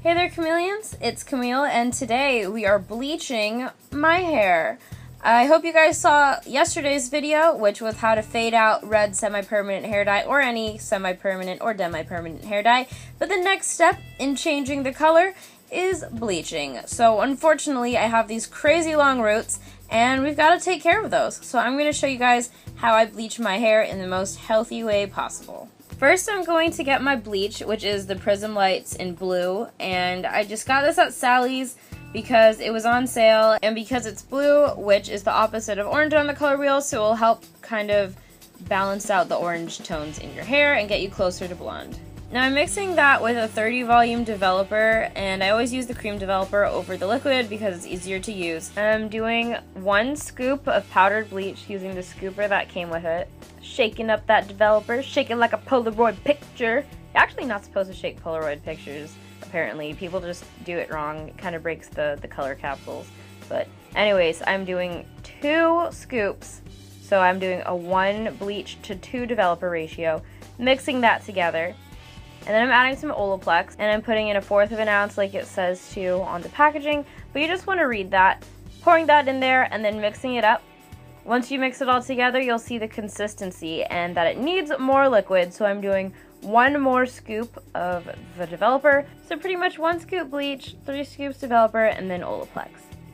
Hey there, chameleons, it's Camille, and today we are bleaching my hair. I hope you guys saw yesterday's video, which was how to fade out red semi-permanent hair dye or any semi-permanent or demi-permanent hair dye. But the next step in changing the color is bleaching. So unfortunately, I have these crazy long roots, and we've got to take care of those. So I'm going to show you guys how I bleach my hair in the most healthy way possible. First, I'm going to get my bleach, which is the Prism Lights in blue, and I just got this at Sally's because it was on sale, and because it's blue, which is the opposite of orange on the color wheel, so it will help kind of balance out the orange tones in your hair and get you closer to blonde. Now I'm mixing that with a 30 volume developer, and I always use the cream developer over the liquid because it's easier to use. I'm doing 1 scoop of powdered bleach using the scooper that came with it. Shaking up that developer, shake it like a Polaroid picture. You're actually not supposed to shake Polaroid pictures, apparently. People just do it wrong. It kind of breaks the color capsules. But anyways, I'm doing 2 scoops. So I'm doing a 1 bleach to 2 developer ratio, mixing that together. And then I'm adding some Olaplex, and I'm putting in 1/4 of an ounce like it says to on the packaging, but you just want to read that. Pouring that in there and then mixing it up. Once you mix it all together, you'll see the consistency and that it needs more liquid, so I'm doing 1 more scoop of the developer. So pretty much 1 scoop bleach, 3 scoops developer, and then Olaplex.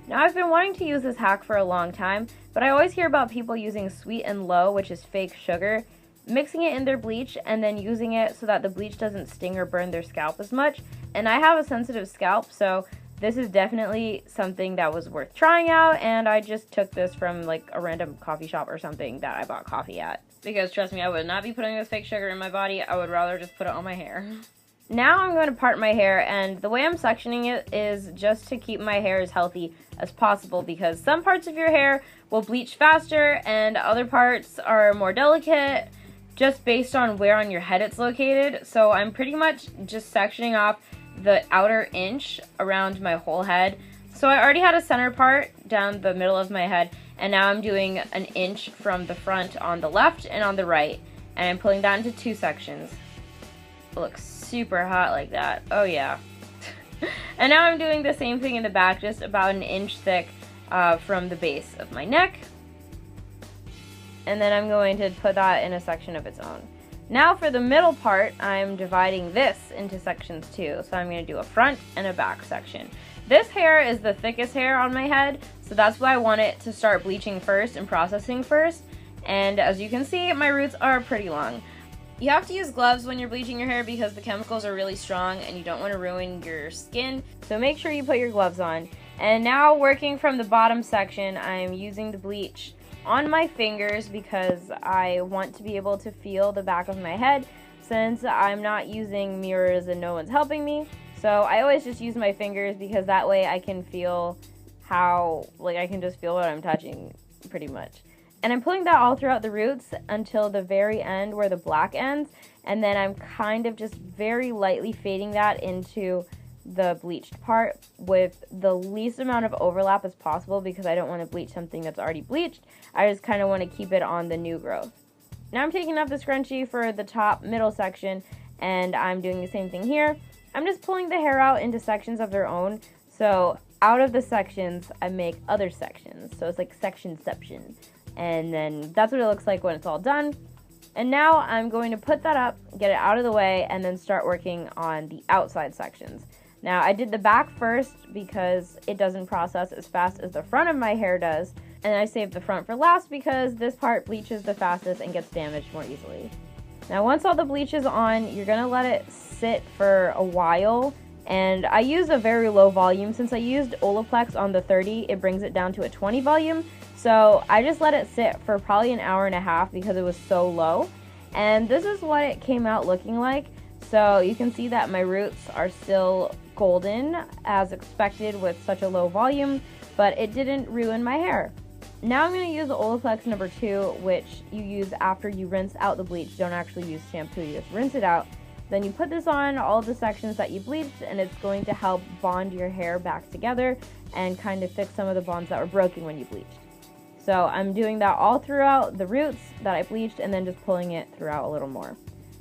Now I've been wanting to use this hack for a long time, but I always hear about people using Sweet and Low, which is fake sugar, mixing it in their bleach and then using it so that the bleach doesn't sting or burn their scalp as much. And I have a sensitive scalp, so this is definitely something that was worth trying out, and I just took this from like a random coffee shop or something that I bought coffee at. Because trust me, I would not be putting this fake sugar in my body. I would rather just put it on my hair. Now I'm going to part my hair, and the way I'm sectioning it is just to keep my hair as healthy as possible, because some parts of your hair will bleach faster and other parts are more delicate, just based on where on your head it's located. So I'm pretty much just sectioning off the outer inch around my whole head. So I already had a center part down the middle of my head, and now I'm doing 1 inch from the front on the left and on the right, and I'm pulling that into 2 sections. It looks super hot like that. Oh yeah. And now I'm doing the same thing in the back, just about 1 inch thick from the base of my neck. And then I'm going to put that in a section of its own. Now for the middle part, I'm dividing this into sections too. So I'm going to do a front and a back section. This hair is the thickest hair on my head, so that's why I want it to start bleaching first and processing first. And as you can see, my roots are pretty long. You have to use gloves when you're bleaching your hair because the chemicals are really strong and you don't want to ruin your skin. So make sure you put your gloves on. And now working from the bottom section, I'm using the bleach on my fingers because I want to be able to feel the back of my head since I'm not using mirrors and no one's helping me. So I always just use my fingers because that way I can feel how, like, I can just feel what I'm touching pretty much. And I'm pulling that all throughout the roots until the very end where the black ends, and then I'm kind of just very lightly fading that into the bleached part with the least amount of overlap as possible because I don't want to bleach something that's already bleached. I just kind of want to keep it on the new growth. Now I'm taking off the scrunchie for the top middle section, and I'm doing the same thing here. I'm just pulling the hair out into sections of their own. So out of the sections, I make other sections. So it's like sectionception. And then that's what it looks like when it's all done. And now I'm going to put that up, get it out of the way, and then start working on the outside sections. Now, I did the back first because it doesn't process as fast as the front of my hair does, and I saved the front for last because this part bleaches the fastest and gets damaged more easily. Now, once all the bleach is on, you're going to let it sit for a while, and I used a very low volume. Since I used Olaplex on the 30, it brings it down to a 20 volume, so I just let it sit for probably 1.5 hours because it was so low, and this is what it came out looking like. So you can see that my roots are still golden as expected with such a low volume, but it didn't ruin my hair. Now I'm going to use the Olaplex number 2, which you use after you rinse out the bleach. Don't actually use shampoo, you just rinse it out. Then you put this on all of the sections that you bleached, and it's going to help bond your hair back together and kind of fix some of the bonds that were broken when you bleached. So I'm doing that all throughout the roots that I bleached and then just pulling it throughout a little more.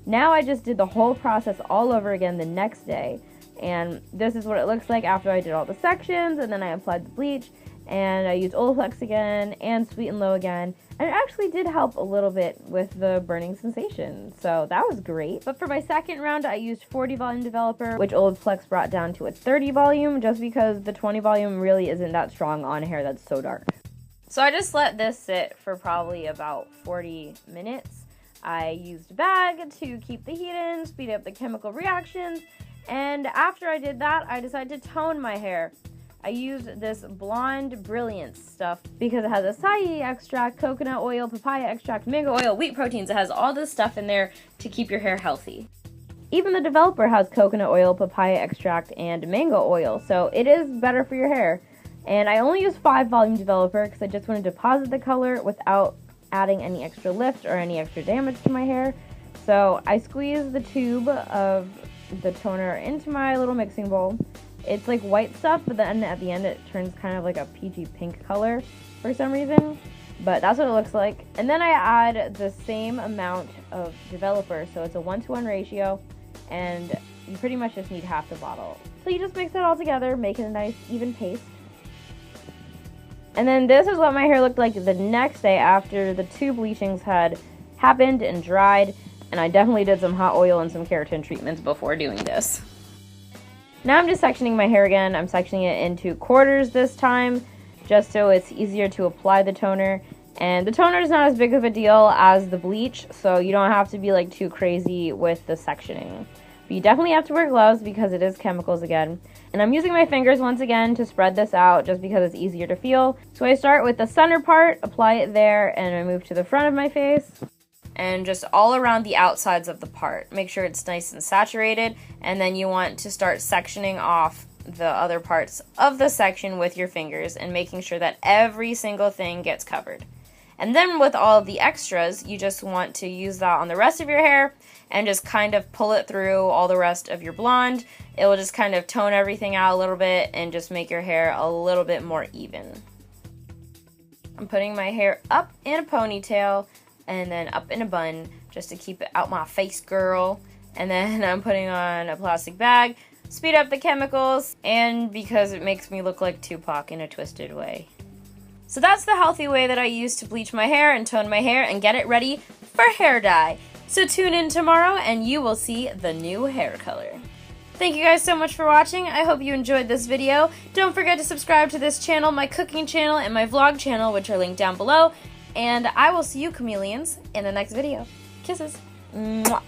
Now I just did the whole process all over again the next day, And this is what it looks like after I did all the sections, and then I applied the bleach, and I used Olaplex again, and Sweet and Low again, and it actually did help a little bit with the burning sensation, so that was great. But for my second round, I used 40 volume developer, which Olaplex brought down to a 30 volume, just because the 20 volume really isn't that strong on hair that's so dark. So I just let this sit for probably about 40 minutes. I used a bag to keep the heat in, speed up the chemical reactions, and after I did that, I decided to tone my hair. I used this Blonde Brilliance stuff because it has acai extract, coconut oil, papaya extract, mango oil, wheat proteins. It has all this stuff in there to keep your hair healthy. Even the developer has coconut oil, papaya extract, and mango oil, so it is better for your hair. And I only used 5 volume developer because I just wanted to deposit the color without adding any extra lift or any extra damage to my hair. So I squeezed the tube of the toner into my little mixing bowl. It's like white stuff, but then at the end it turns kind of like a peachy pink color for some reason. But that's what it looks like. And then I add the same amount of developer, so it's a 1-to-1 ratio, and you pretty much just need half the bottle. So you just mix it all together, make it a nice even paste. And then this is what my hair looked like the next day after the 2 bleachings had happened and dried. And I definitely did some hot oil and some keratin treatments before doing this. Now I'm just sectioning my hair again. I'm sectioning it into quarters this time, just so it's easier to apply the toner. And the toner is not as big of a deal as the bleach, so you don't have to be like too crazy with the sectioning. But you definitely have to wear gloves because it is chemicals again. And I'm using my fingers once again to spread this out just because it's easier to feel. So I start with the center part, apply it there, and I move to the front of my face. And just all around the outsides of the part. Make sure it's nice and saturated, and then you want to start sectioning off the other parts of the section with your fingers and making sure that every single thing gets covered. And then with all of the extras, you just want to use that on the rest of your hair and just kind of pull it through all the rest of your blonde. It will just kind of tone everything out a little bit and just make your hair a little bit more even. I'm putting my hair up in a ponytail and then up in a bun just to keep it out my face, girl. And then I'm putting on a plastic bag, speed up the chemicals, and because it makes me look like Tupac in a twisted way. So that's the healthy way that I use to bleach my hair and tone my hair and get it ready for hair dye. So tune in tomorrow and you will see the new hair color. Thank you guys so much for watching. I hope you enjoyed this video. Don't forget to subscribe to this channel, my cooking channel, and my vlog channel, which are linked down below. And I will see you chameleons in the next video. Kisses. Mwah.